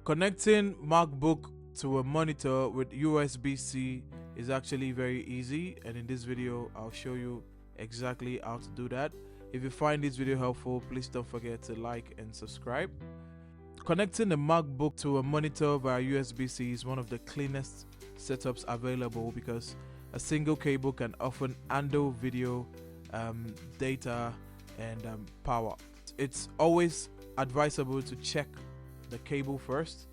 Connecting MacBook to a monitor with USB-C is actually very easy, and in this video I'll show you exactly how to do that. If you find this video helpful, please don't forget to like and subscribe. Connecting the MacBook to a monitor via USB-C is one of the cleanest setups available because a single cable can often handle video, data, and power. It's always advisable to check the cable first.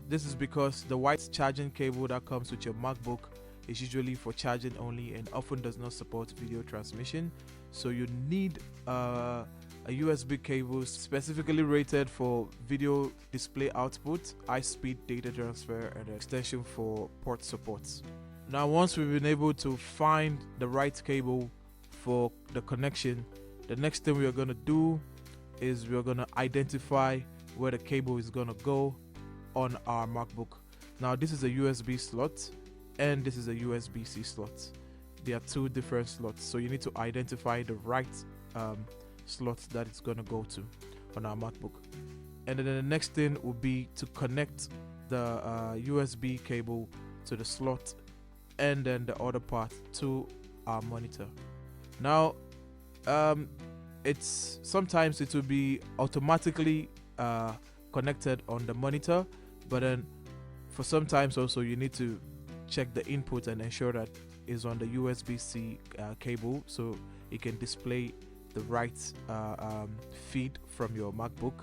This is because the white charging cable that comes with your MacBook is usually for charging only and often does not support video transmission. So you need a USB cable specifically rated for video display output, high-speed data transfer, and an extension for port supports. Now, once we've been able to find the right cable for the connection, the next thing we are going to do is we're going to identify where the cable is going to go on our MacBook. Now, this is a USB slot and this is a USB-C slot. There are two different slots, so you need to identify the right slot that it's going to go to on our MacBook. And then the next thing will be to connect the USB cable to the slot and then the other part to our monitor. Now, sometimes it will be automatically connected on the monitor, but then for sometimes also you need to check the input and ensure that is on the USB-C cable so it can display the right feed from your MacBook.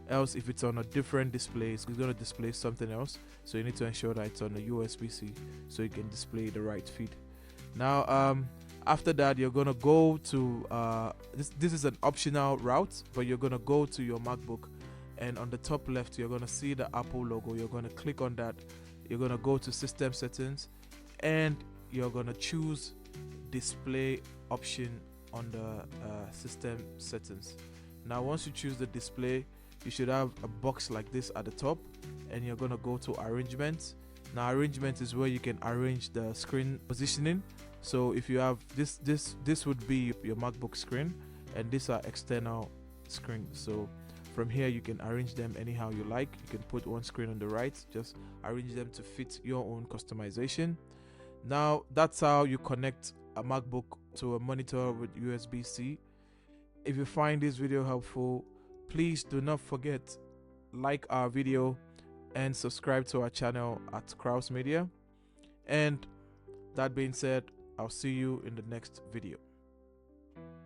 Else, if it's on a different display, it's going to display something else, so you need to ensure that it's on the USB-C so you can display the right feed. Now, after that, you're going to go to this is an optional route, but you're going to go to your MacBook, and on the top left you're going to see the Apple logo. You're going to click on that. You're going to go to system settings and you're going to choose display option on the system settings. Now, once you choose the display, you should have a box like this at the top, and you're going to go to arrangement. Now, arrangement is where you can arrange the screen positioning. So if you have this would be your MacBook screen, and these are external screens. So from here you can arrange them anyhow you like. You can put one screen on the right, just arrange them to fit your own customization. Now, that's how you connect a MacBook to a monitor with USB-C. If you find this video helpful, please do not forget like our video and subscribe to our channel at Kraus Media. And that being said, I'll see you in the next video.